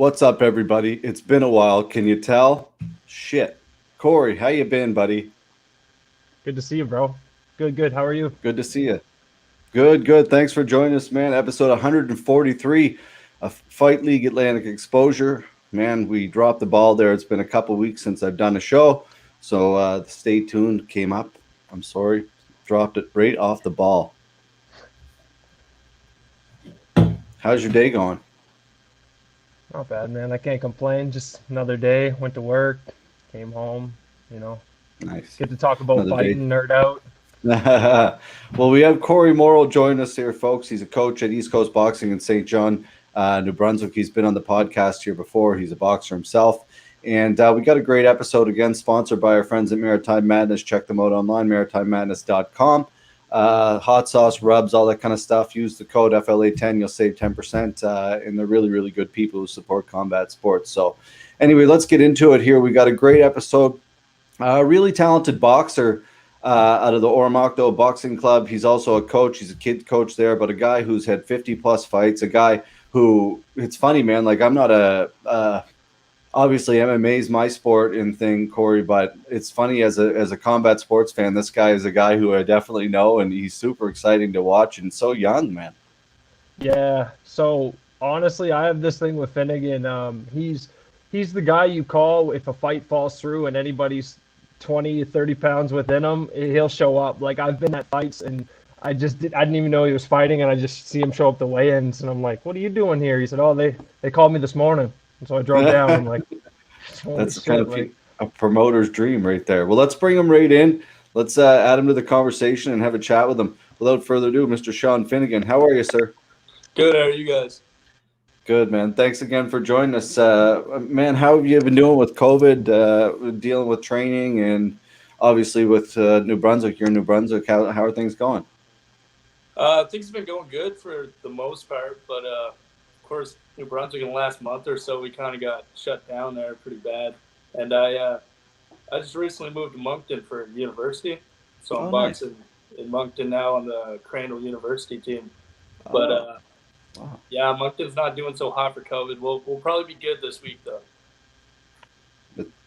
What's up, everybody? It's been a while. Can you tell? Shit. Corey, how you been, buddy? Good to see you, bro. Good. How are you? Good to see you. Good, good. Thanks for joining us, man. Episode 143 of Fight League Atlantic Exposure. Man, we dropped the ball there. It's been a couple weeks since I've done a show. So stay tuned. Came up. I'm sorry. Dropped it right off the ball. How's your day going? Not bad, man. I can't complain. Just another day. Went to work, came home. You know, Nice. get to talk about Another day. fighting, nerd out. Well, we have Corey Morrow join us here, folks. He's a coach at East Coast Boxing in St. John, New Brunswick. He's been on the podcast here before. He's a boxer himself. And we got a great episode again, sponsored by our friends at Maritime Madness. Check them out online, maritimemadness.com. Hot sauce, rubs, all that kind of stuff. Use the code FLA10. You'll save 10%. And they're really, really good people who support combat sports. So anyway, let's get into it here. We got a great episode. Really talented boxer out of the Oromocto Boxing Club. He's also a coach. He's a kid coach there, but a guy who's had 50 plus fights. A guy who, it's funny, man. Like, I'm not obviously MMA is my sport and thing, Corey, but it's funny as a combat sports fan. This guy is a guy who I definitely know, and he's super exciting to watch and so young, man. Yeah. So honestly, I have this thing with Finnigan. He's the guy you call if a fight falls through and anybody's 20, 30 pounds within him, he'll show up. Like I've been at fights and I didn't even know he was fighting, and I just see him show up the weigh-ins, and I'm like, "What are you doing here?" He said, "Oh, they called me this morning." And so I drove down. I'm like, That's shit, kind of like, a promoter's dream right there. Well, let's bring him right in. Let's add him to the conversation and have a chat with him. Without further ado, Mr. Sean Finnigan, how are you, sir? Good. How are you guys? Good, man. Thanks again for joining us. Man, how have you been doing with COVID, dealing with training, and obviously with New Brunswick? You're in New Brunswick. How are things going? Things have been going good for the most part, but of course, New Brunswick in the last month or so, we kind of got shut down there pretty bad. And I just recently moved to Moncton for university, so I'm boxing in Moncton now on the Crandall University team. But Wow. yeah, Moncton's not doing so hot for COVID. We'll probably be good this week though.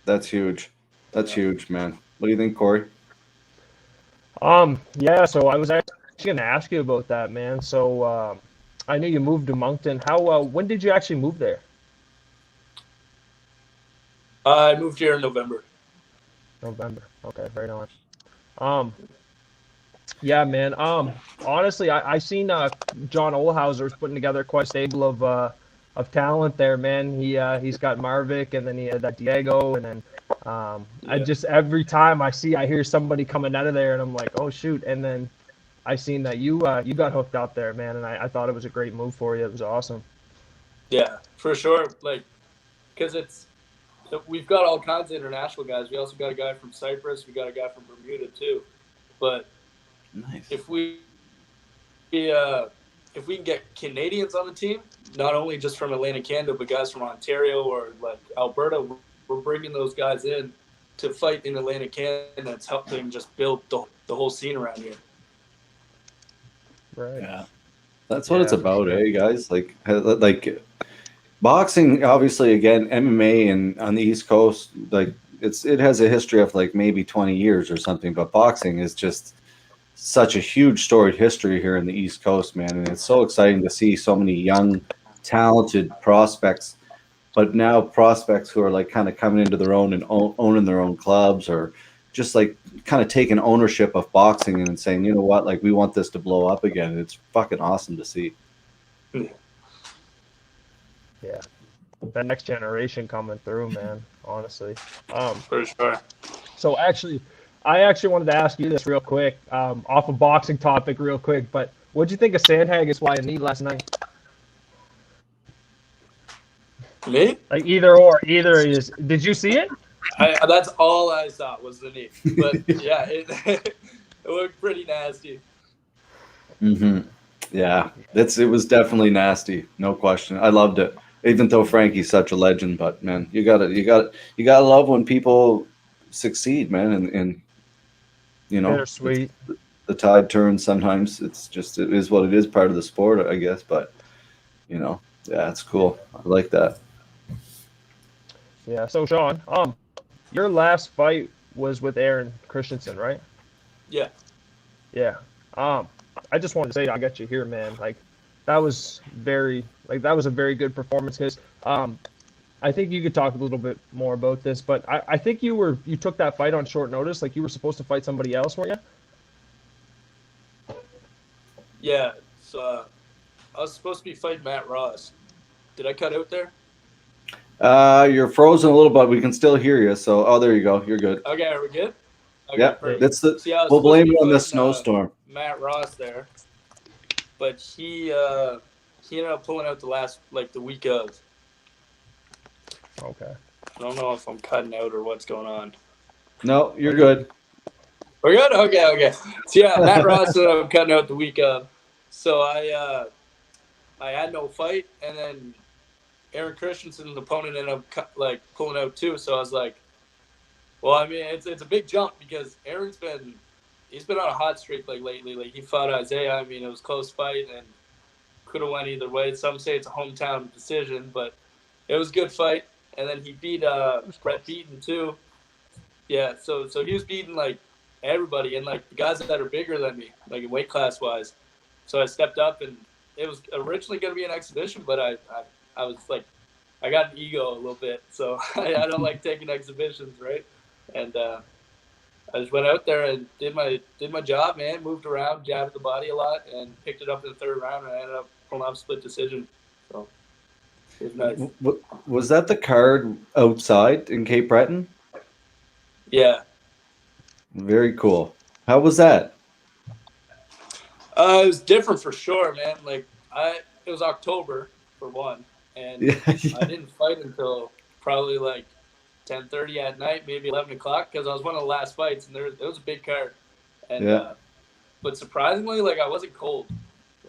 That's huge. That's huge, man. What do you think, Corey? yeah. So I was actually gonna ask you about that, man. So I knew you moved to Moncton. How? When did you actually move there? I moved here in November. November. Okay, right on. Um, yeah, man. Honestly, I seen John Olhauser's putting together quite a stable of talent there, man. He's got Marvick, and then he had that Diego, and then I just every time I hear somebody coming out of there, and I'm like, oh shoot, and then I seen that you got hooked up there, man, and I thought it was a great move for you. It was awesome. Yeah, for sure. Like, because we've got all kinds of international guys. We also got a guy from Cyprus. We got a guy from Bermuda too. But Nice. if we can get Canadians on the team, not only just from Atlantic Canada, but guys from Ontario or like Alberta, we're bringing those guys in to fight in Atlantic Canada. And it's helping just build the whole scene around here. Right. Yeah, that's what it's Yeah, for about, sure. eh, guys? Like boxing, obviously, again, MMA and on the East Coast, like it has a history of like maybe 20 years or something, but boxing is just such a huge storied history here in the East Coast, man, and it's so exciting to see so many young, talented prospects, but now prospects who are like kind of coming into their own and owning their own clubs, or just like kind of taking ownership of boxing and saying, you know what, like we want this to blow up again. And it's fucking awesome to see. Yeah, that next generation coming through, man. Honestly. For sure. So I actually wanted to ask you this real quick, off a boxing topic, real quick. But what'd you think of Sandhagen's flying knee last night? Me? Like either is. Did you see it? That's all I saw was the knee. But yeah, it looked pretty nasty. Mm-hmm. Yeah, it was definitely nasty, no question. I loved it, even though Frankie's such a legend. But man, you gotta love when people succeed, man, and you know, Bittersweet. the tide turns sometimes. It is what it is, part of the sport, I guess. But you know, yeah, it's cool. I like that. Yeah. So Sean, your last fight was with Aaron Christensen, right? Yeah. Yeah. Um, I just wanted to say I got you here, man. Like, that was that was a very good performance. Because I think you could talk a little bit more about this, but I think you took that fight on short notice. Like, you were supposed to fight somebody else, weren't you? Yeah. So I was supposed to be fighting Matt Ross. Did I cut out there? You're frozen a little, but we can still hear you. So, oh, there you go. You're good. Okay, are we good? Okay, Yeah, perfect. that's the. See, I was We'll supposed to blame be you on the fighting snowstorm. Matt Ross there, but he ended up pulling out the week of. Okay. I don't know if I'm cutting out or what's going on. No, you're good. We're good? Okay. So yeah, Matt Ross ended up cutting out the week of. So I had no fight, and then Aaron Christensen's opponent ended up pulling out too. So I was like, well, I mean, it's a big jump because he's been on a hot streak lately. Like he fought Isaiah. I mean, it was a close fight and could have went either way. Some say it's a hometown decision, but it was a good fight. And then he beat Brett Beaton too. Yeah, so he was beating like everybody and like the guys that are bigger than me, like in weight class wise. So I stepped up, and it was originally going to be an exhibition, but I was like, I got an ego a little bit, so I don't like taking exhibitions, right? And I just went out there and did my job, man. Moved around, jabbed the body a lot, and picked it up in the third round, and I ended up pulling off a split decision. So it was nice. Was that the card outside in Cape Breton? Yeah. Very cool. How was that? It was different for sure, man. Like it was October for one, and Yeah. I didn't fight until probably like 10:30 at night, maybe 11 o'clock, because I was one of the last fights, and there was a big card. And Yeah. but surprisingly, like I wasn't cold.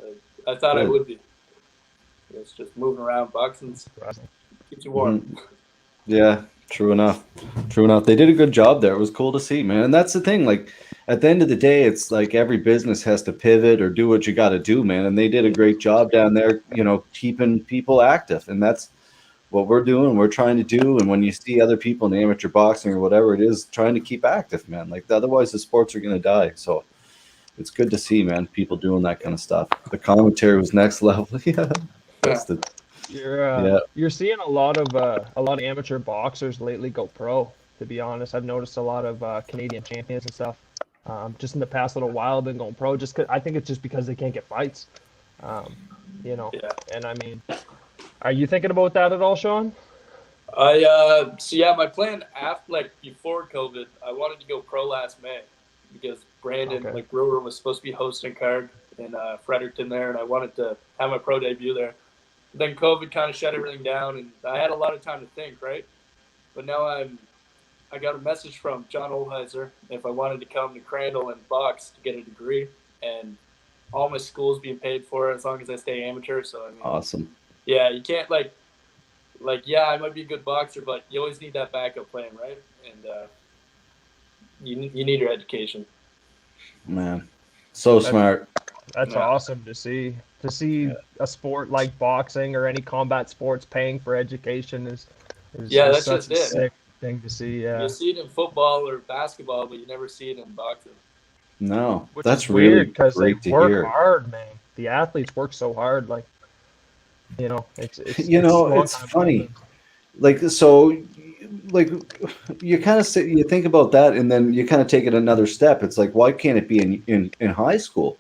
Like, I thought I Good. would be. It's just moving around, boxing keeps you warm. Mhm. Yeah, true enough. True enough. They did a good job there. It was cool to see, man. And that's the thing. Like at the end of the day, it's like every business has to pivot or do what you got to do, man. And they did a great job down there, keeping people active. And that's what we're doing. We're trying to do. And when you see other people in amateur boxing or whatever it is, trying to keep active, man. Like otherwise, the sports are going to die. So it's good to see, man. People doing that kind of stuff. The commentary was next level. Yeah, that's the. You're seeing a lot of amateur boxers lately go pro. To be honest, I've noticed a lot of Canadian champions and stuff. Just in the past little while, been going pro. I think it's just because they can't get fights. Yeah. And I mean, are you thinking about that at all, Sean? My plan before COVID, I wanted to go pro last May because Brandon Brewer was supposed to be hosting card in Fredericton there, and I wanted to have my pro debut there. Then COVID kind of shut everything down, and I had a lot of time to think, right? But now I got a message from John Olheiser if I wanted to come to Crandall and box to get a degree, and all my school's being paid for as long as I stay amateur. So I mean, Awesome. Yeah, you can't I might be a good boxer, but you always need that backup plan, right? And you need your education. Man, so smart. That's awesome to see. To see a sport like boxing or any combat sports paying for education is that's such just a sick thing to see. Yeah, you see it in football or basketball, but you never see it in boxing. No, which that's is weird really because they great to work hear. hard, man. The athletes work so hard. Like, it's it's funny. Like so, like you kind of you think about that, and then you kind of take it another step. It's like, why can't it be in high school?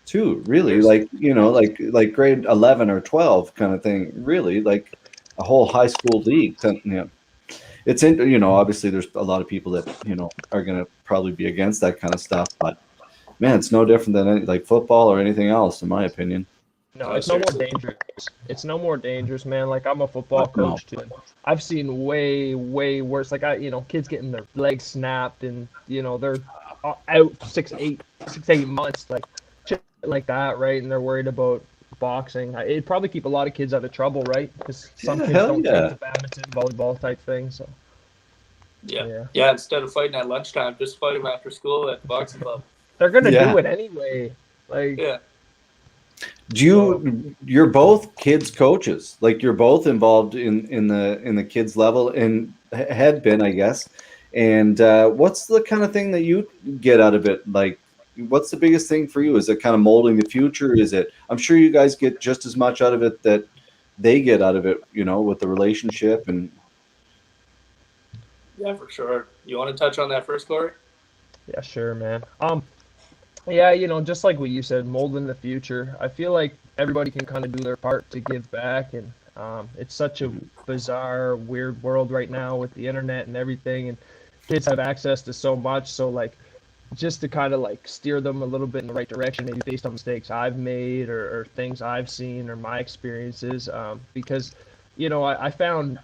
Too really, like like grade 11 or 12 kind of thing, really, like a whole high school league. It's in, obviously there's a lot of people that are going to probably be against that kind of stuff, but man, it's no different than like football or anything else, in my opinion. No, it's no more dangerous. It's no more dangerous, man. Like, I'm a football coach too. I've seen way worse. Like, kids getting their legs snapped, and they're out 6-8 months, like shit like that, right? And they're worried about boxing. It'd probably keep a lot of kids out of trouble, right? Because some kids don't take to badminton, volleyball type thing. So yeah. Instead of fighting at lunchtime, just fight them after school at the boxing club. They're gonna do it anyway. Like, You're both kids coaches, like you're both involved in the kids level and had been, I guess. And what's the kind of thing that you get out of it? Like, what's the biggest thing for you? Is it kind of molding the future? Is it? I'm sure you guys get just as much out of it that they get out of it, with the relationship and. Yeah, for sure. You want to touch on that first, Corey? Yeah, sure, man. Yeah, just like what you said, molding the future. I feel like everybody can kind of do their part to give back, and it's such a bizarre, weird world right now with the internet and everything, and kids have access to so much. So like, just to kind of like steer them a little bit in the right direction, maybe based on mistakes I've made or things I've seen or my experiences. Because, I found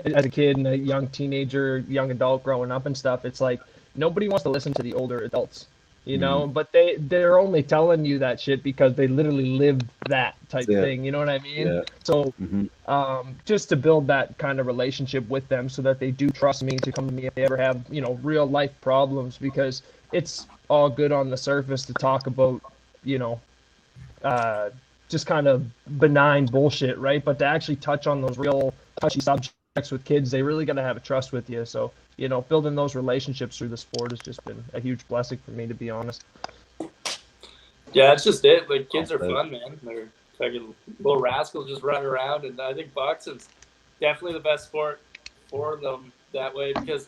as a kid and a young teenager, young adult growing up and stuff, it's like nobody wants to listen to the older adults, Mm, but they're only telling you that shit because they literally lived that type that's it. thing. You know what I mean? Yeah. So Hmm. just to build that kind of relationship with them so that they do trust me to come to me if they ever have, real life problems, because it's all good on the surface to talk about, you know, uh, just kind of benign bullshit, right? But to actually touch on those real touchy subjects with kids, they really got to have a trust with you. So, building those relationships through the sport has just been a huge blessing for me, to be honest. Yeah, it's just it. Like, kids are Awesome. fun, man. They're fucking little rascals just running around, and I think boxing's definitely the best sport for them that way because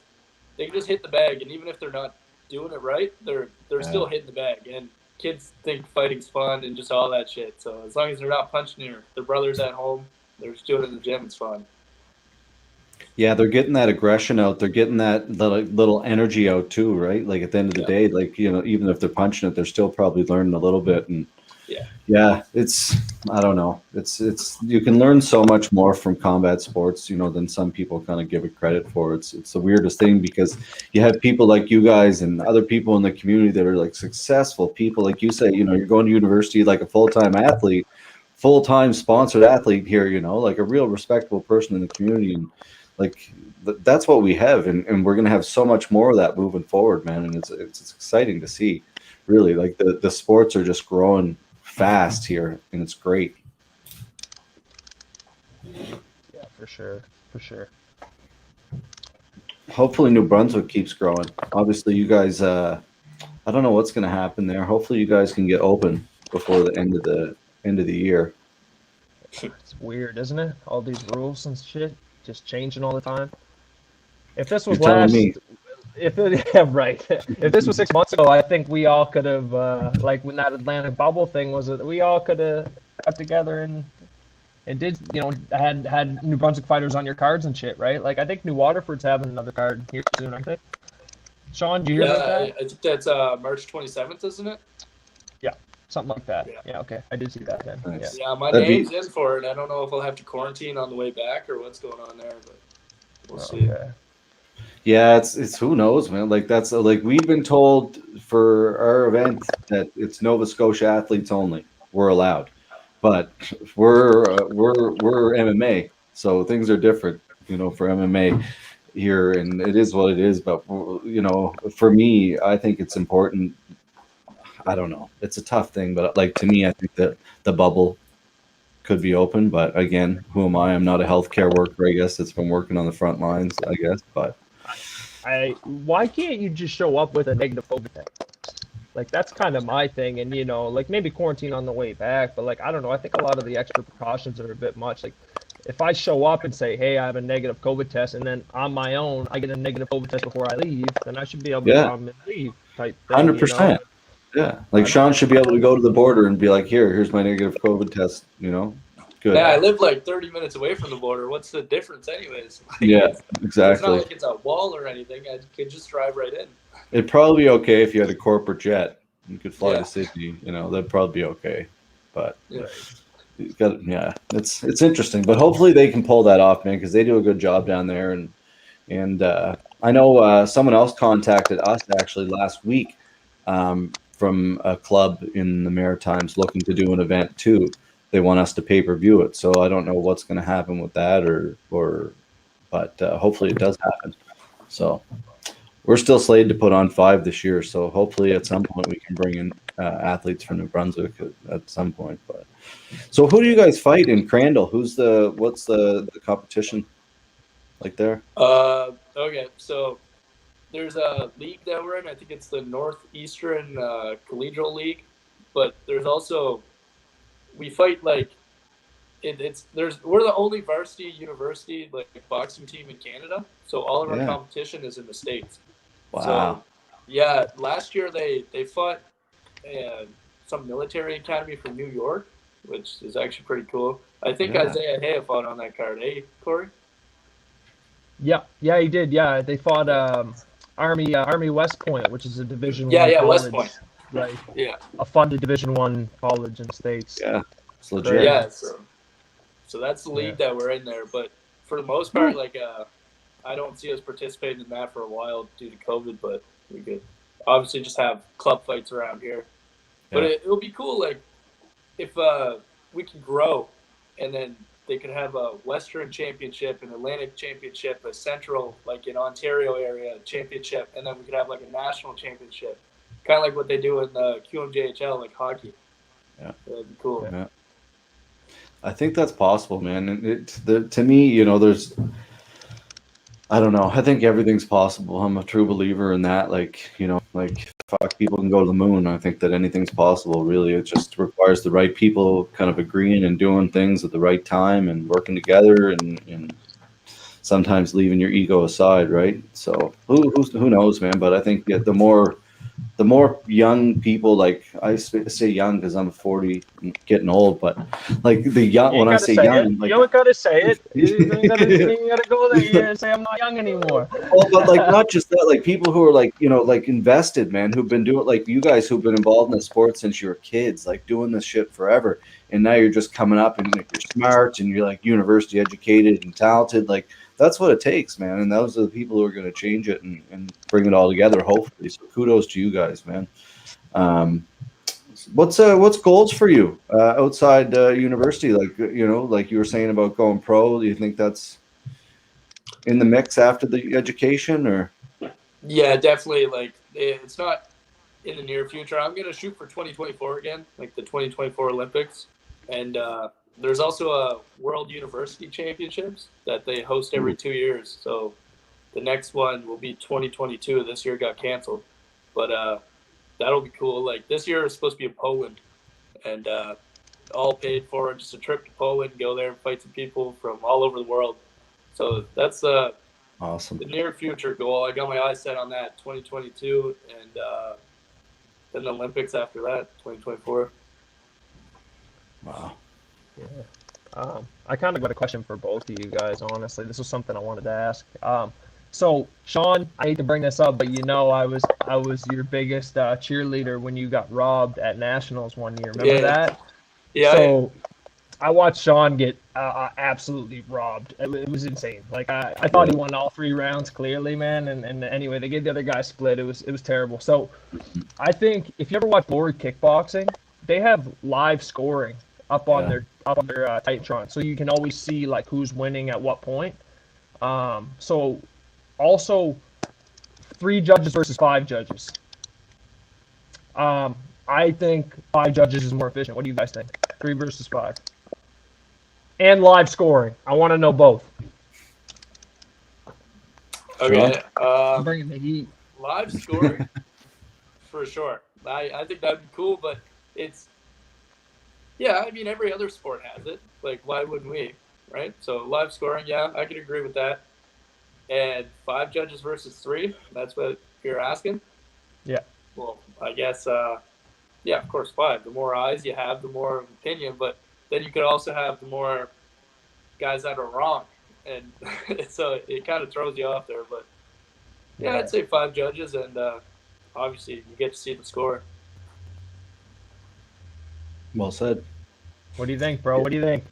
they can just hit the bag, and even if they're not doing it right, they're still hitting the bag. And kids think fighting's fun and just all that shit. So as long as they're not punching their brothers at home, they're just doing it in the gym. It's fun. Yeah, they're getting that aggression out. They're getting that little energy out too, right? Like at the end of the Yeah. day, like, even if they're punching it, they're still probably learning a little bit. And Yeah. yeah, I don't know. It's you can learn so much more from combat sports, than some people kind of give it credit for. It's the weirdest thing because you have people like you guys and other people in the community that are like successful people, like you say, you're going to university like a full-time athlete, full-time sponsored athlete here, like a real respectable person in the community. And like that's what we have, and we're gonna have so much more of that moving forward, man. And it's exciting to see, really. Like the sports are just growing fast here, and it's great. Yeah, for sure. For sure. Hopefully, New Brunswick keeps growing. Obviously, you guys. I don't know what's gonna happen there. Hopefully, you guys can get open before the end of the year. It's weird, isn't it? All these rules and shit just changing all the time. If this You're was telling me. last, if it, yeah, right. If this was 6 months ago, I think we all could have, like when that Atlantic bubble thing was, we all could have got together and did, had New Brunswick fighters on your cards and shit, right? Like I think New Waterford's having another card here soon, I think. Sean, do you hear Yeah, about that? I think that's March 27th, isn't it? Yeah, something like that. Yeah. Yeah, okay, I did see that then. Nice. Yeah, my That'd be name's in for it. I don't know if I'll have to quarantine on the way back or what's going on there, but we'll see. Okay. Yeah, it's who knows, man. Like that's like we've been told for our event that it's Nova Scotia athletes only. We're allowed, but we're MMA, so things are different, for MMA here, and it is what it is. But for me, I think it's important. I don't know. It's a tough thing, but like to me, I think that the bubble could be open. But again, who am I? I'm not a healthcare worker, I guess. That's been working on the front lines, I guess. But Why can't you just show up with a negative COVID test? Like that's kind of my thing, and like maybe quarantine on the way back, but like I don't know. I think a lot of the extra precautions are a bit much. Like if I show up and say, "Hey, I have a negative COVID test," and then on my own I get a negative COVID test before I leave, then I should be able to yeah, come and leave type thing. 100%. Yeah, like I Sean don't. should be able to go to the border and be like, here's my negative COVID test. Good. Yeah, I Yeah, live like 30 minutes away from the border. What's the difference, anyways? Like, Yeah, it's not exactly. like it's a wall or anything. I could just drive right in. It'd probably be okay if you had a corporate jet. You could fly Yeah. to Sydney. That'd probably be okay. But Yeah. you got, yeah, it's interesting. But hopefully they can pull that off, man, because they do a good job down there. And I know someone else contacted us actually last week from a club in the Maritimes looking to do an event too. They want us to pay-per-view it, so I don't know what's going to happen with that, but hopefully it does happen. So we're still slated to put on 5 this year. So hopefully at some point we can bring in athletes from New Brunswick at some point. But so who do you guys fight in Crandall? What's the competition like there? Okay, so there's a league that we're in. I think it's the Northeastern Collegial League, but there's also we fight like we're the only varsity university like boxing team in Canada. So all of our competition is in the States. Wow. So yeah, last year they fought some military academy from New York, which is actually pretty cool. I think Isaiah Hay fought on that card, eh, Corey? Yeah, he did. Yeah, they fought Army West Point, which is a Division One college, West Point, right? Yeah, a funded Division One college in the States. Yeah, it's legit. Yeah, so that's the league that we're in there. But for the most part, like I don't see us participating in that for a while due to COVID. But we could obviously just have club fights around here. But it'll be cool, like if we can grow, and then they could have a Western Championship, an Atlantic Championship, a Central, like in Ontario area championship, and then we could have like a national championship, kind of like what they do in the QMJHL, like hockey. Yeah, that'd be cool. Yeah, I think that's possible, man. And to me, there's, I don't know. I think everything's possible. I'm a true believer in that. Like, like fuck, people can go to the moon. I think that anything's possible, really. It just requires the right people kind of agreeing and doing things at the right time and working together and sometimes leaving your ego aside, right? So who knows, man? But I think the more young people, like I say young because I'm 40, getting old, but like the young, when I say young, like, you don't gotta say it. You gotta go there and say I'm not young anymore. Well, but like not just that, like people who are like, like invested, man, who've been doing, like you guys who've been involved in the sport since you were kids, like doing this shit forever, and now you're just coming up and like, you're smart and you're like university educated and talented, like that's what it takes, man. And those are the people who are going to change it and bring it all together, hopefully. So kudos to you guys, man. What's goals for you outside university? Like, like you were saying about going pro, do you think that's in the mix after the education, or? Yeah, definitely. Like it's not in the near future. I'm going to shoot for 2024 again, like the 2024 Olympics. And there's also a World University Championships that they host every 2 years. So the next one will be 2022. This year got canceled. But that'll be cool. Like this year is supposed to be in Poland. And all paid for, just a trip to Poland, go there and fight some people from all over the world. So that's awesome. The near future goal. I got my eyes set on that 2022 and then the Olympics after that, 2024. Wow. Yeah. I kind of got a question for both of you guys, honestly. This was something I wanted to ask. So Sean, I hate to bring this up, but I was your biggest cheerleader when you got robbed at Nationals one year. Remember that? Yeah. So I watched Sean get absolutely robbed. It was insane. Like I thought he won all 3 rounds clearly, man. And anyway, they gave the other guy split. It was terrible. So I think if you ever watch Forward Kickboxing, they have live scoring up on their Titantron, so you can always see like who's winning at what point. So also 3 judges versus 5 judges. I think 5 judges is more efficient. What do you guys think? 3 versus 5. And live scoring. I want to know both. Okay. I'm bringing the heat. Live scoring, for sure. I think that'd be cool, but it's, yeah, I mean, every other sport has it. Like, why wouldn't we, right? So live scoring, yeah, I could agree with that. And 5 judges versus 3, that's what you're asking? Yeah. Well, I guess, yeah, of course, 5. The more eyes you have, the more opinion, but then you could also have the more guys that are wrong. And so it kind of throws you off there. But, yeah, I'd say 5 judges, and obviously you get to see the score. Well said. What do you think, bro? What do you think?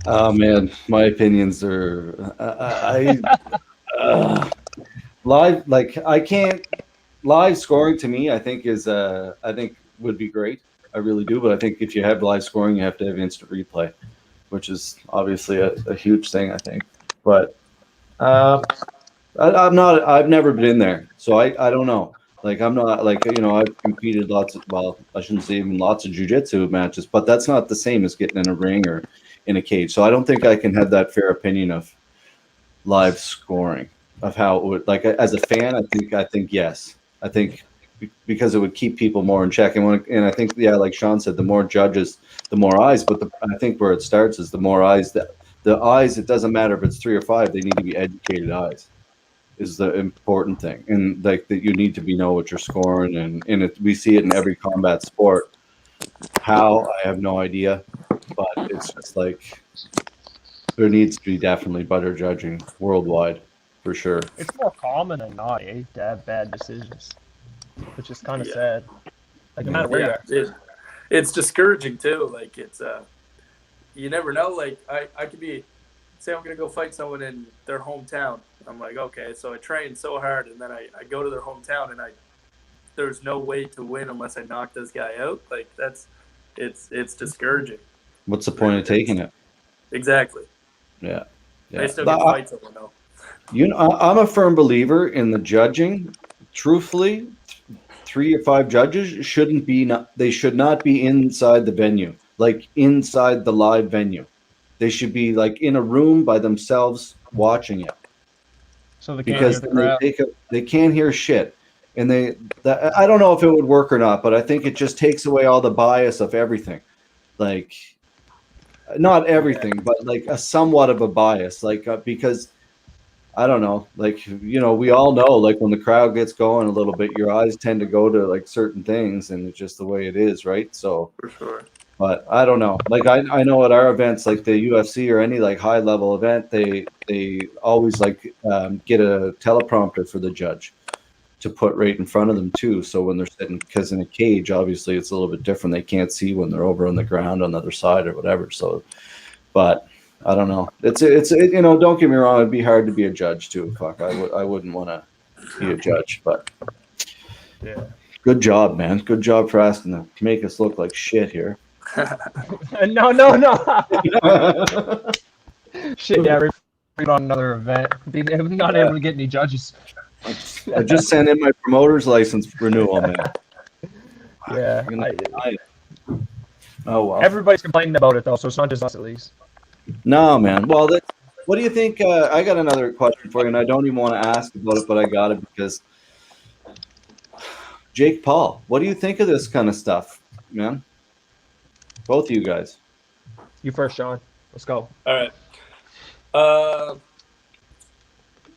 Oh man, my opinions are live. Like I can't live scoring to me. I think would be great. I really do. But I think if you have live scoring, you have to have instant replay, which is obviously a huge thing. I think. But I'm not. I've never been there, so I don't know. Like I'm not like I've competed lots of I shouldn't say even lots of jiu-jitsu matches, but that's not the same as getting in a ring or in a cage. So I don't think I can have that fair opinion of live scoring of how it would like as a fan. I think yes. I think because it would keep people more in check, and I think like Sean said, the more judges, the more eyes. But I think where it starts is the more eyes that the eyes. It doesn't matter if it's 3 or 5; they need to be educated eyes is the important thing, and like that you need to know what you're scoring, and we see it in every combat sport. How I have no idea, but it's just like there needs to be definitely better judging worldwide for sure. It's more common than not, to have bad decisions, which is kind of sad. Like no matter where you are. It's discouraging too. Like it's you never know. Like I could be say I'm gonna go fight someone in their hometown. I'm like, okay, so I train so hard, and then I go to their hometown, and there's no way to win unless I knock this guy out. Like it's discouraging. What's the point of taking it? Exactly. Yeah. They still get fight someone though. I'm a firm believer in the judging. Truthfully, 3 or 5 judges they should not be inside the venue, like inside the live venue. They should be like in a room by themselves watching it. So they can't hear the crowd. They can't hear shit. And I don't know if it would work or not, but I think it just takes away all the bias of everything. Like, not everything, but like a somewhat of a bias. Like, because I don't know, like, we all know, like when the crowd gets going a little bit, your eyes tend to go to like certain things, and it's just the way it is, right? So, for sure. But I don't know. Like I know at our events, like the UFC or any like high level event, they always like get a teleprompter for the judge to put right in front of them too. So when they're sitting, because in a cage, obviously it's a little bit different. They can't see when they're over on the ground on the other side or whatever. So, but I don't know. It's don't get me wrong. It'd be hard to be a judge too. Fuck, I wouldn't want to be a judge, but yeah. Good job, man. Good job for asking to make us look like shit here. No. Shit, yeah, we're on another event. Not able to get any judges. I just sent in my promoter's license renewal, man. Yeah. Oh well. Everybody's complaining about it though, so it's not just us at least. No, man. Well, what do you think? I got another question for you, and I don't even want to ask about it, but I got it because Jake Paul. What do you think of this kind of stuff, man? Both of you guys. You first, Sean. Let's go. All right.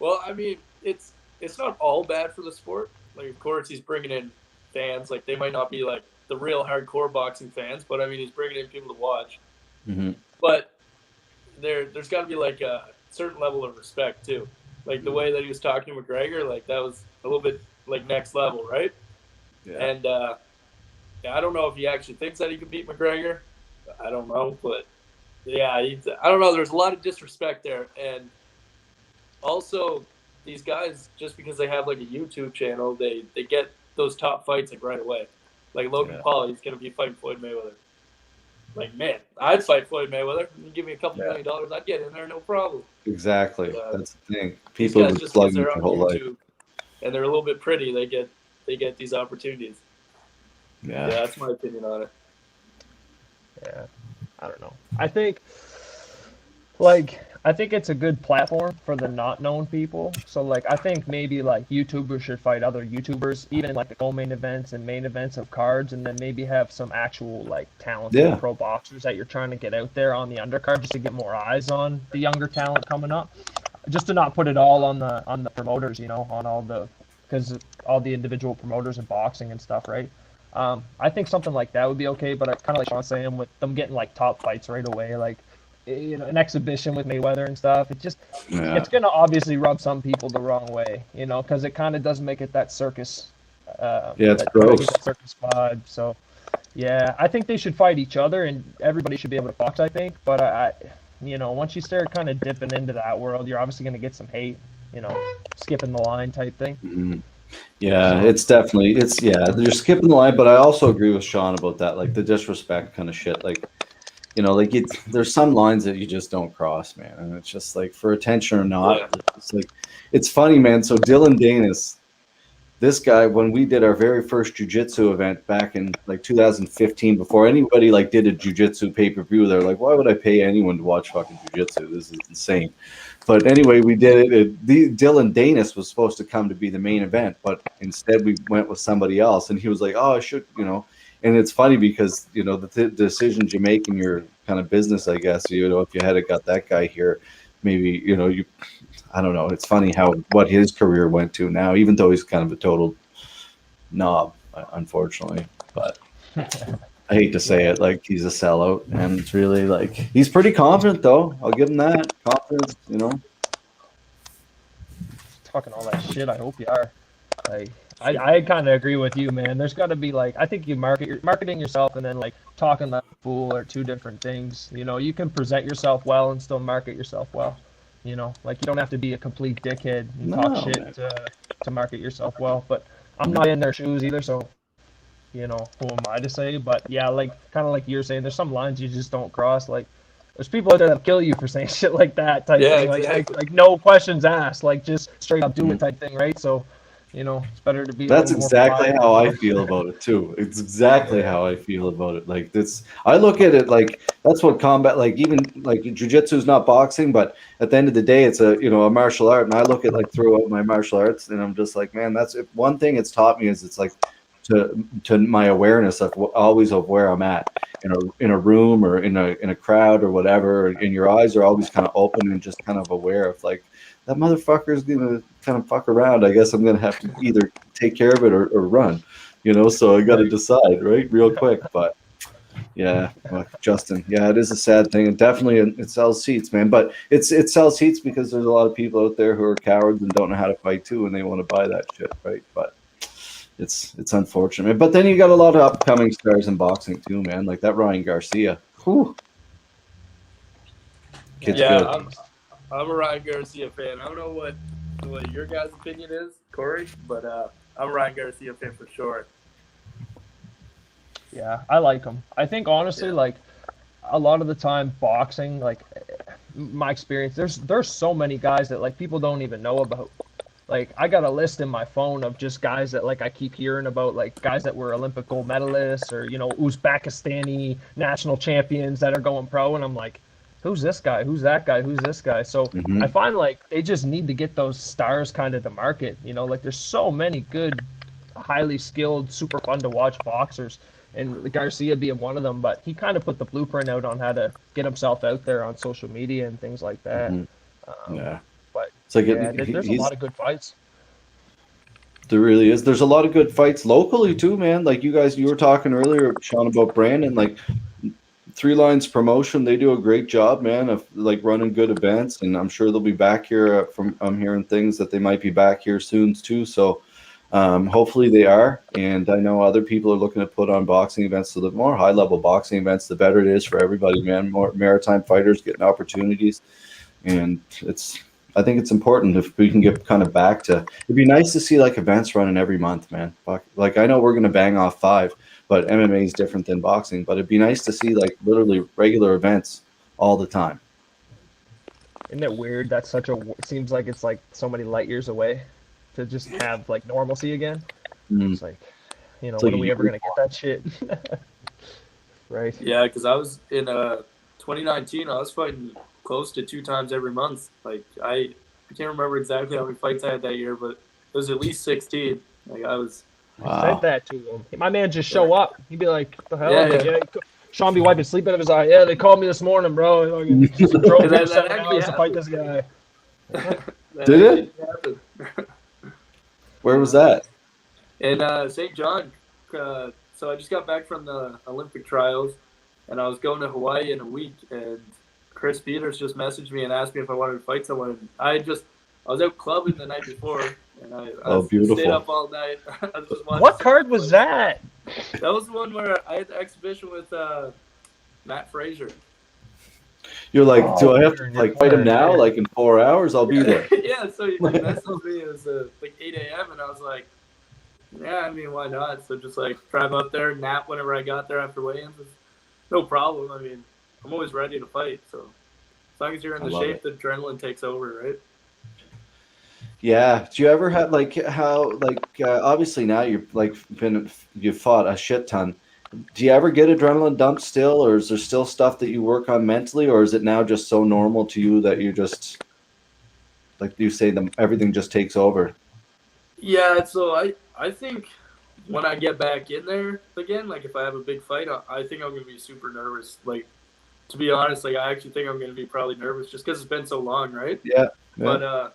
Well, I mean, it's not all bad for the sport. Like, of course, he's bringing in fans. Like, they might not be like the real hardcore boxing fans, but I mean, he's bringing in people to watch. Mm-hmm. But there's got to be like a certain level of respect too. Like the way that he was talking to McGregor, like that was a little bit like next level, right? Yeah. And I don't know if he actually thinks that he could beat McGregor. I don't know, but yeah, I don't know. There's a lot of disrespect there, and also these guys, just because they have like a YouTube channel, they get those top fights like right away. Like Logan Paul, he's gonna be fighting Floyd Mayweather. Like, man, I'd fight Floyd Mayweather. You give me a couple $1 million, I'd get in there, no problem. Exactly, that's the thing. People would plug their whole life, and they're a little bit pretty. They get these opportunities. Yeah, that's my opinion on it. Yeah, I don't know. I think it's a good platform for the not known people. So like I think maybe like YouTubers should fight other YouTubers, even in like the co-main events and main events of cards, and then maybe have some actual like talented pro boxers that you're trying to get out there on the undercard just to get more eyes on the younger talent coming up. Just to not put it all on the promoters, because all the individual promoters in boxing and stuff, right? I think something like that would be okay, but kind of like Sean's saying, with them getting like top fights right away, like an exhibition with Mayweather and stuff, it's gonna obviously rub some people the wrong way, because it kind of does make it that circus. It's gross. Circus vibe. So, yeah, I think they should fight each other, and everybody should be able to box. I think, but once you start kind of dipping into that world, you're obviously gonna get some hate, skipping the line type thing. Mm-hmm. Yeah, it's definitely they're skipping the line, but I also agree with Sean about that, like the disrespect kind of shit. Like, you know, like there's some lines that you just don't cross, man, and it's just like for attention or not. Yeah. It's like it's funny, man. So Dylan Danis, this guy, when we did our very first jiu-jitsu event back in like 2015, before anybody like did a jiu-jitsu pay-per-view, they're like, why would I pay anyone to watch fucking jiu-jitsu? This is insane. But anyway, we did it. Dylan Danis was supposed to come to be the main event, but instead we went with somebody else. And he was like, oh, I should, you know. And it's funny because, you know, the decisions you make in your kind of business, I guess, you know, if you had got that guy here, maybe, you know, I don't know. It's funny what his career went to now, even though he's kind of a total knob, unfortunately. But I hate to say it, like he's a sellout, and it's really like he's pretty confident, though. I'll give him that confidence. You know, Talking all that shit. I hope you are. Like, I kind of agree with you, man. There's got to be like, I think you marketing yourself and then like talking like a fool are two different things. You know, you can present yourself well and still market yourself well. You know, like you don't have to be a complete dickhead and talk shit to market yourself well. But I'm not in their shoes either, so you know, who am I to say? But yeah, like kind of like you're saying, there's some lines you just don't cross. Like there's people out there that kill you for saying shit like that type Yeah, thing. Like, exactly. like no questions asked, like just straight up do it type thing, right? So, you know, it's better to be a that's little more exactly quiet. how I feel about it too. It's exactly Yeah. how I feel about it. Like this, I look at it like that's what combat, like even like jujitsu is not boxing, but at the end of the day, it's a martial art. And I look at like throughout my martial arts, and I'm just like, man, that's one thing it's taught me is it's like to my awareness of always of where I'm at in a room or in a crowd or whatever, and your eyes are always kind of open and just kind of aware of like that motherfucker is gonna kind of fuck around. I guess I'm gonna have to either take care of it or run, so I got to decide right real quick. But yeah, well, Justin, yeah, it is a sad thing, and definitely it sells seats, man. But it sells seats because there's a lot of people out there who are cowards and don't know how to fight too, and they want to buy that shit, right? But it's unfortunate. But then you got a lot of upcoming stars in boxing too, man. Like that Ryan Garcia. Whew. Kid's Yeah, good. I'm a Ryan Garcia fan. I don't know what your guys' opinion is, Corey, but I'm a Ryan Garcia fan for sure. Yeah, I like him. I think honestly, like a lot of the time, boxing, like my experience, there's so many guys that like people don't even know about. Like I got a list in my phone of just guys that like I keep hearing about, like guys that were Olympic gold medalists or Uzbekistani national champions that are going pro, and I'm like, who's this guy? Who's that guy? Who's this guy? So I find like they just need to get those stars kind of to market. Like there's so many good, highly skilled, super fun to watch boxers, and Garcia being one of them. But he kind of put the blueprint out on how to get himself out there on social media and things like that. Yeah. But It's like there's a lot of good fights. There really is. There's a lot of good fights locally too, man. Like you were talking earlier, Sean, about Brandon. Like Three Lines Promotion, they do a great job, man, of like running good events, and I'm sure they'll be back here. I'm hearing things that they might be back here soon too. So hopefully they are. And I know other people are looking to put on boxing events. So the more high level boxing events, the better it is for everybody, man. More maritime fighters getting opportunities, and I think it's important if we can get kind of back to. It'd be nice to see like events running every month, man. Like I know we're gonna bang off 5, but MMA is different than boxing. But it'd be nice to see like literally regular events all the time. Isn't it weird? That's it seems like it's like so many light years away to just have like normalcy again. It's like, when are we ever gonna get that shit? Right. Yeah, because I was in 2019. I was fighting close to 2 times every month. Like I can't remember exactly how many fights I had that year, but it was at least 16. Like I was. Wow. Said that to him. My man just show up. He'd be like, "What the hell?" Yeah. Sean be wiping sleep out of his eye. Yeah, they called me this morning, bro. Just drove here 7 hours to fight this guy. Did it? Where was that? In St. John. So I just got back from the Olympic trials, and I was going to Hawaii in a week, and Chris Peters just messaged me and asked me if I wanted to fight someone. I was out clubbing the night before, and I stayed up all night. What card was that? That was the one where I had the exhibition with Matt Frazier. You're like, do I have to like fight him now? Like in 4 hours, I'll be there. Yeah, so he messaged me. It was like 8 a.m. and I was like, yeah, I mean, why not? So just like drive up there, nap whenever I got there after weigh-ins. No problem. I mean, I'm always ready to fight. So as long as you're in the shape, the adrenaline takes over, right? Yeah. Do you ever have obviously now you've fought a shit ton. Do you ever get adrenaline dumps still, or is there still stuff that you work on mentally, or is it now just so normal to you that you just like you say everything just takes over? Yeah, so I think when I get back in there again, like if I have a big fight, I think I'm gonna be super nervous. Like to be honest, like I actually think I'm gonna be probably nervous just because it's been so long, right? Yeah. But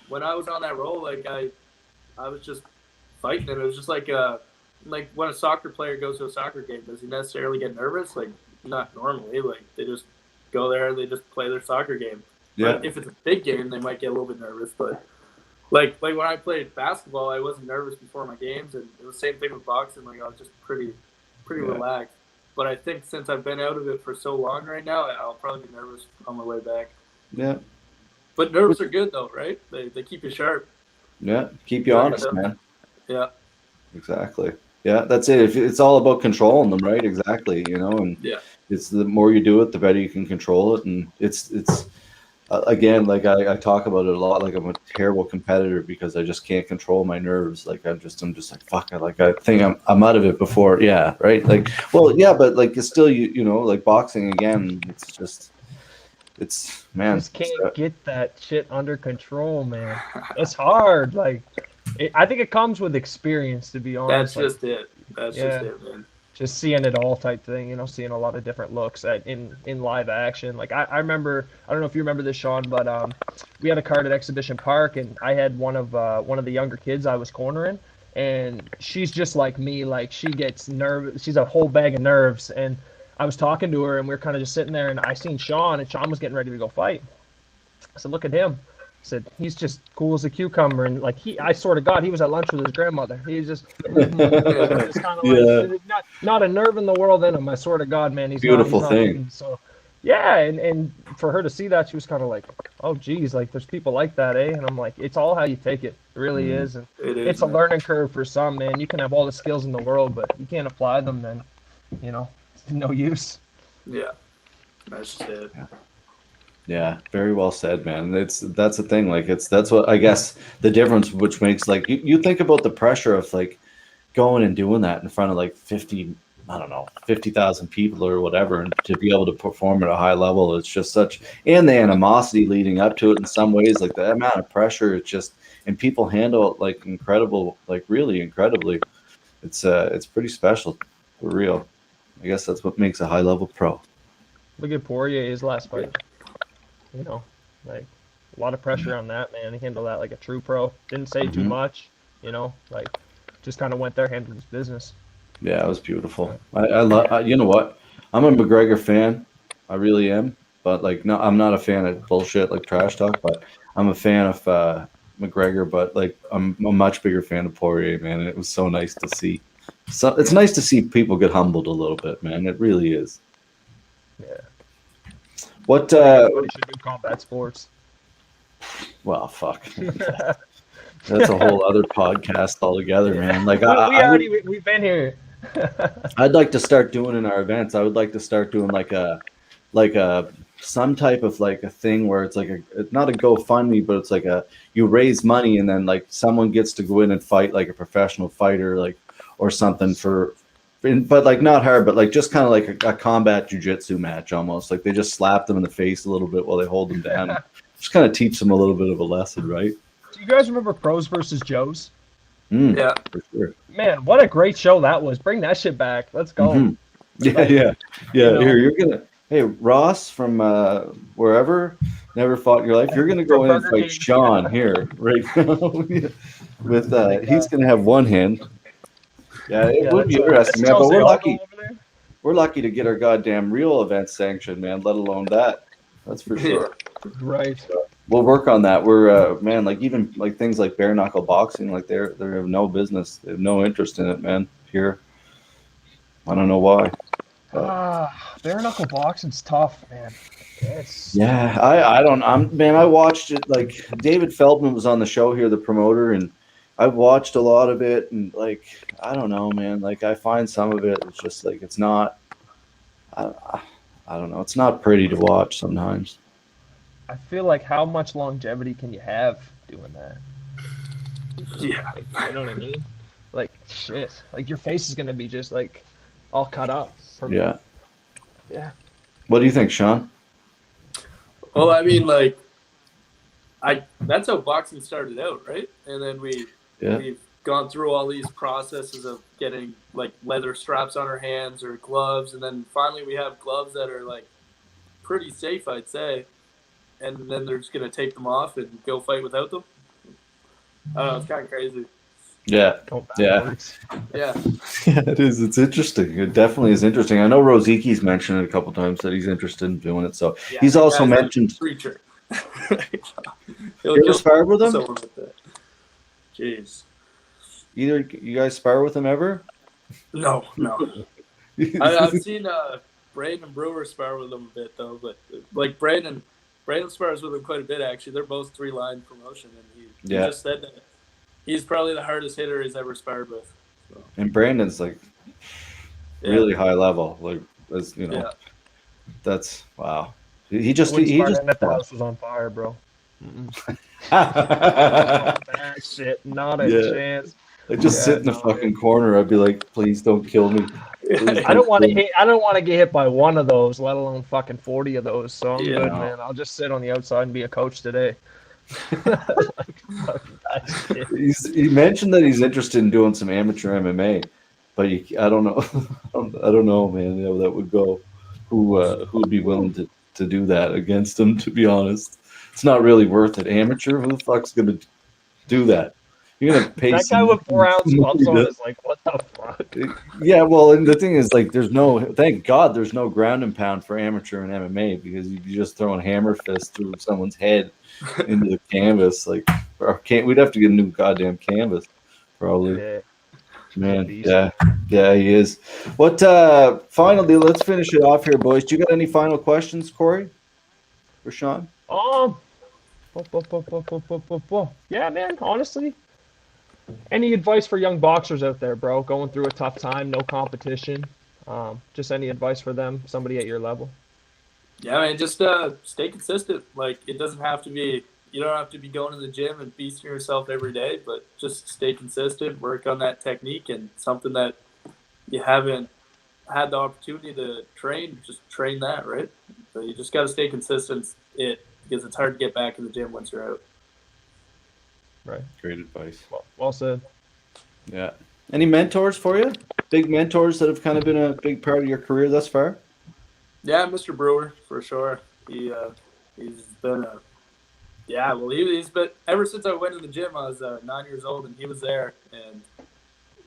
when I was on that roll, like I was just fighting it. It was just like when a soccer player goes to a soccer game, does he necessarily get nervous? Like not normally. Like they just go there, they just play their soccer game. Yeah. But if it's a big game, they might get a little bit nervous. But like when I played basketball, I wasn't nervous before my games, and it was the same thing with boxing. Like I was just pretty relaxed. But I think since I've been out of it for so long right now, I'll probably be nervous on my way back. Yeah. But nerves are good though, right? They keep you sharp. Yeah. Keep you honest, man. Yeah. Exactly. Yeah, that's it. It's all about controlling them, right? Exactly. And it's the more you do it, the better you can control it. And it's again, like I talk about it a lot. Like I'm a terrible competitor because I just can't control my nerves. Like I'm just like fuck it. Like I think I'm out of it before. Yeah, right. Like but like it's still like boxing again. It's man. Just can't get that shit under control, man. It's hard. Like I think it comes with experience, to be honest. That's just it. That's just it, man. Just seeing it all type thing, seeing a lot of different looks in live action. Like I remember, I don't know if you remember this, Sean, but we had a card at Exhibition Park, and I had one of the younger kids I was cornering, and she's just like me. Like she gets nervous. She's a whole bag of nerves, and I was talking to her, and we were kind of just sitting there, and I seen Sean, and Sean was getting ready to go fight. I said, "Look at him." I said, "He's just cool as a cucumber," and like I swear to God, he was at lunch with his grandmother. He's just kind of like not a nerve in the world in him. I swear to God, man, he's beautiful not thing. kidding. So yeah, and for her to see that, she was kind of like, "Oh, geez, like there's people like that, eh?" And I'm like, "It's all how you take it. It really is, and it's a learning curve for some, man. You can have all the skills in the world, but you can't apply them, then it's no use." Yeah, that's just it. Yeah, very well said, man. That's the thing. Like that's what I guess the difference, which makes like you think about the pressure of like going and doing that in front of like 50,000 people or whatever, and to be able to perform at a high level, it's just and the animosity leading up to it in some ways, like the amount of pressure, it's just, and people handle it like incredible, like really incredibly. It's pretty special for real. I guess that's what makes a high level pro. Look at Poirier's last fight. Like a lot of pressure on that, man. He handled that like a true pro. Didn't say too much, like just kind of went there, handled his business. Yeah, it was beautiful. I love, you know what? I'm a McGregor fan. I really am. But like, no, I'm not a fan of bullshit like trash talk, but I'm a fan of McGregor, but like, I'm a much bigger fan of Poirier, man. And it was so nice to see. So it's nice to see people get humbled a little bit, man. It really is. Yeah. What everybody should do combat sports. Well, fuck. That's a whole other podcast altogether, man. Like we've been here. I'd like to start doing in our events. I would like to start doing like a some type of like a thing where it's like not a GoFundMe, but it's like you raise money and then like someone gets to go in and fight like a professional fighter, like or something but like not hard, but like just kind of like a combat jiu-jitsu match almost. Like they just slap them in the face a little bit while they hold them down. Just kind of teach them a little bit of a lesson, right? Do you guys remember Pros versus Joes? Yeah, for sure. Man, what a great show that was! Bring that shit back. Let's go. Mm-hmm. Yeah. Here, you're gonna. Hey, Ross from wherever, never fought in your life. You're gonna go in and fight Sean here right now. With he's gonna have one hand. Yeah, it would be interesting, man. But we're lucky to get our goddamn real event sanctioned, man. Let alone that. That's for sure. Right. So we'll work on that. We're man, like even like things like bare knuckle boxing, like they have no business. They have no interest in it, man. Here, I don't know why. Bare knuckle boxing's tough, man. I watched it. Like David Feldman was on the show here, the promoter, and I've watched a lot of it, and like I don't know, man. Like I find some of it, it's just like it's not. I don't know. It's not pretty to watch sometimes. I feel like how much longevity can you have doing that? Yeah. Like, you know what I mean? Like shit. Like your face is gonna be just like all cut up. Yeah. Yeah. What do you think, Sean? Well, I mean, like, that's how boxing started out, right? And then Yeah. we've gone through all these processes of getting like leather straps on our hands or gloves, and then finally we have gloves that are like pretty safe, I'd say. And then they're just gonna take them off and go fight without them. I don't know. It's kind of crazy. Yeah. Go Yeah. backwards. Yeah. Yeah, it is. It's interesting. It definitely is interesting. I know Roziki's mentioned it a couple times that he's interested in doing it. So Yeah, he's that also guy's a mentioned. preacher. You ever sparred with him? Someone with that. Jeez. Either you guys spar with him ever? No. I've seen Braden and Brewer spar with him a bit though, but like Braden spars with him quite a bit actually. They're both 3-line promotion, and he Yeah. just said that he's probably the hardest hitter he's ever sparred with. So, And Brandon's like really high level. Like, as you know, yeah. that's wow. He just Wouldn't he start just in if the house was on fire, bro. That shit, not a Yeah. chance. I just sit in the fucking corner. I'd be like, please don't kill me. Please I don't want to kill me. hit. I don't want to get hit by one of those, let alone fucking 40 of those. So I'm Yeah. good, man. I'll just sit on the outside and be a coach today. Like, fuck that shit. He mentioned that he's interested in doing some amateur MMA, but I don't know. I don't know, man. How that would go. Who would be willing to do that against him? To be honest, it's not really worth it. Amateur, who the fuck's gonna do that? You're gonna pay That guy with 4-ounce gloves on is like, what the fuck? Yeah, well, and the thing is, like, thank God there's no ground and pound for amateur and MMA, because you'd be just throwing hammer fists through someone's head into the canvas. Like, we'd have to get a new goddamn canvas, probably. Yeah. Man, Beast. yeah, he is. What, finally, let's finish it off here, boys. Do you got any final questions, Corey, for Sean? Yeah, man. Honestly, any advice for young boxers out there, bro? Going through a tough time, no competition. Just any advice for them, somebody at your level? Yeah, man, just stay consistent. Like, it doesn't have to be, you don't have to be going to the gym and beasting yourself every day, but just stay consistent, work on that technique, and something that you haven't had the opportunity to train, just train that, right? So you just got to stay consistent because it's hard to get back in the gym once you're out. Right. Great advice. Well said. Yeah. Any mentors for you? Big mentors that have kind of been a big part of your career thus far? Yeah, Mr. Brewer, for sure. He's been he's been, ever since I went to the gym, I was 9 years old, and he was there, and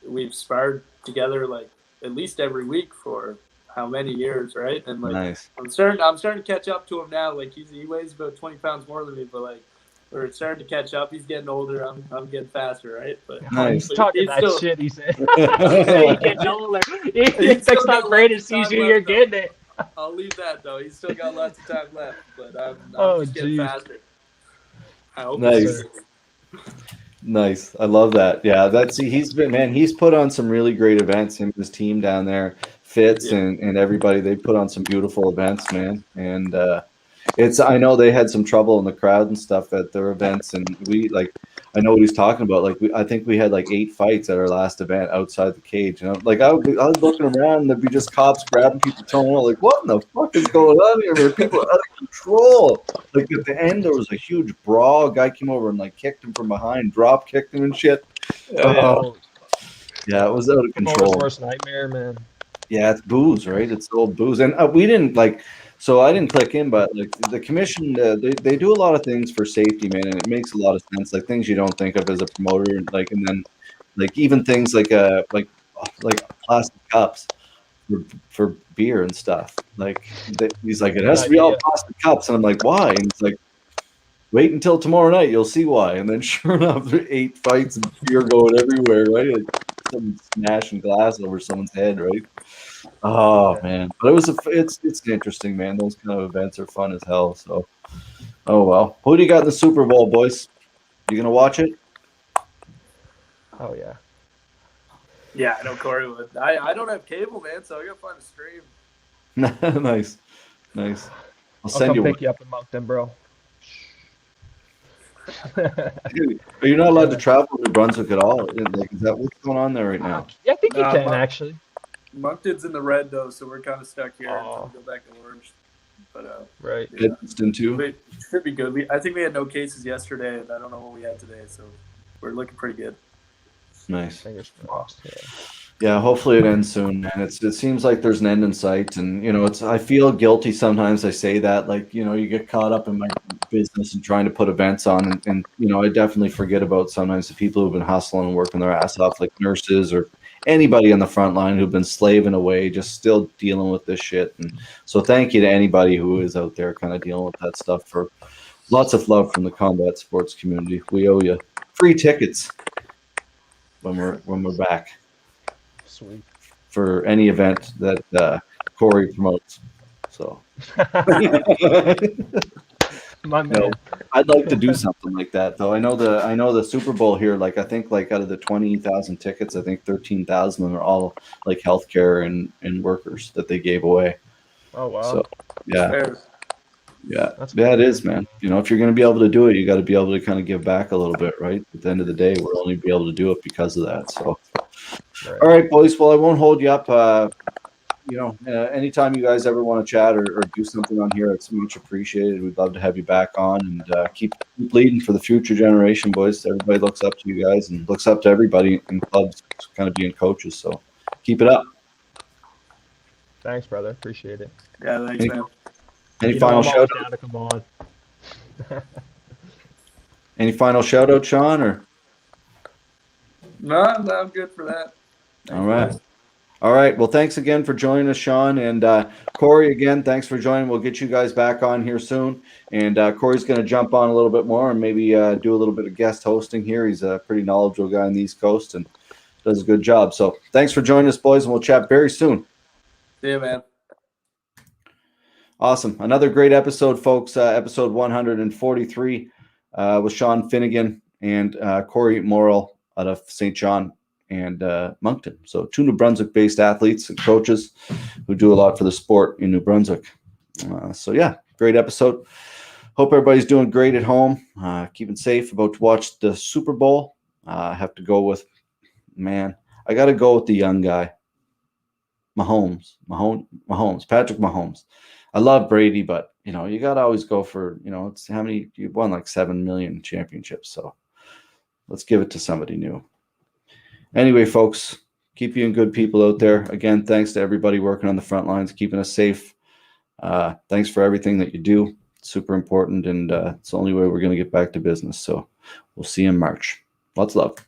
we've sparred together like at least every week for how many years, right? And like, Nice. I'm starting to catch up to him now. Like, he weighs about 20 pounds more than me, but like, we're starting to catch up. He's getting older. I'm getting faster, right? But Nice. He's talking he's that still- shit. He said, "He's getting older. Next still time got Brandon lots of sees time you, left, you're though. getting it." I'll leave that though. He's still got lots of time left, but I'm Oh, just getting geez. faster. I hope Nice. Nice. I love that. Yeah, he's put on some really great events. Him and his team down there, Fitz and everybody, they put on some beautiful events, man. And I know they had some trouble in the crowd and stuff at their events, and I know what he's talking about. Like, I think we had like 8 fights at our last event outside the cage. And I was looking around, and there'd be just cops grabbing people, throwing out. Like, what in the fuck is going on here? There were people out of control. Like, at the end, there was a huge brawl. A guy came over and like kicked him from behind, drop kicked him and shit. Yeah, it was out of control. Worst nightmare, man. Yeah, it's booze, right? It's old booze, and we didn't like. So I didn't click in, but like the commission, they do a lot of things for safety, man, and it makes a lot of sense. Like, things you don't think of as a promoter, like, and then like even things like plastic cups for beer and stuff. Like, he's like, it has to be all plastic cups, and I'm like, why? And he's like, wait until tomorrow night, you'll see why. And then sure enough, there are 8 fights and beer going everywhere, right? Like, someone smashing glass over someone's head, right? Oh man, but it's interesting, man. Those kind of events are fun as hell. So, oh well. Who do you got in the Super Bowl, boys? You gonna watch it? Oh yeah. Yeah, I know Corey would. I don't have cable, man, so I gotta find a stream. Nice. Nice. I'll send come you one. pick you up in Moncton, bro. Dude, are you not allowed to travel to New Brunswick at all? Like, is that what's going on there right now? Yeah, I think you Nah, can actually. Moncton's in the red though, so we're kind of stuck here until Oh. we go back to orange. But Right. yeah, Edmonton too. it should be good. I think we had no cases yesterday, and I don't know what we had today, so we're looking pretty good. Nice. Fingers crossed. Yeah. Yeah, hopefully it ends soon, man. It seems like there's an end in sight, and I feel guilty sometimes. I say that, like, you get caught up in my business and trying to put events on, and I definitely forget about sometimes the people who've been hustling and working their ass off, like nurses or anybody on the front line who've been slaving away, just still dealing with this shit. And so, thank you to anybody who is out there kind of dealing with that stuff. For lots of love from the combat sports community. We owe you free tickets when we're back Sweet. for any event that Corey promotes. So My man. no, I'd like to do something like that though. I know the Super Bowl here, like I think like out of the 20,000 tickets, I think 13,000 of them are all like healthcare and workers that they gave away. Oh wow. So yeah. Fair. Yeah, That's yeah, cool. it is, man. If you're going to be able to do it, you got to be able to kind of give back a little bit, right? At the end of the day, we'll only be able to do it because of that. So, Right. all right, boys. Well, I won't hold you up. Anytime you guys ever want to chat or do something on here, it's much appreciated. We'd love to have you back on and keep leading for the future generation, boys. Everybody looks up to you guys and looks up to everybody in clubs, kind of being coaches. So, keep it up. Thanks, brother. Appreciate it. Yeah, thanks, man. Any final I'm shout always down to come on. Any final shout out, Sean? Or No, I'm good for that. all right. All right. Well, thanks again for joining us, Sean. And Corey, again, thanks for joining. We'll get you guys back on here soon. And Corey's going to jump on a little bit more and maybe do a little bit of guest hosting here. He's a pretty knowledgeable guy on the East Coast and does a good job. So thanks for joining us, boys, and we'll chat very soon. See you, man. Awesome. Another great episode, folks. Episode 143 with Sean Finnigan and Corey Morrill out of St. John and Moncton. So 2 New Brunswick-based athletes and coaches who do a lot for the sport in New Brunswick. So yeah, great episode. Hope everybody's doing great at home, keeping safe. About to watch the Super Bowl. I have to go with, I got to go with the young guy, Mahomes, Patrick Mahomes. I love Brady, but you got to always go for, it's how many you've won, like 7 million championships. So let's give it to somebody new. Anyway, folks, keep being good people out there. Again, thanks to everybody working on the front lines, keeping us safe. Thanks for everything that you do. It's super important, and it's the only way we're going to get back to business. So we'll see you in March. Lots of love.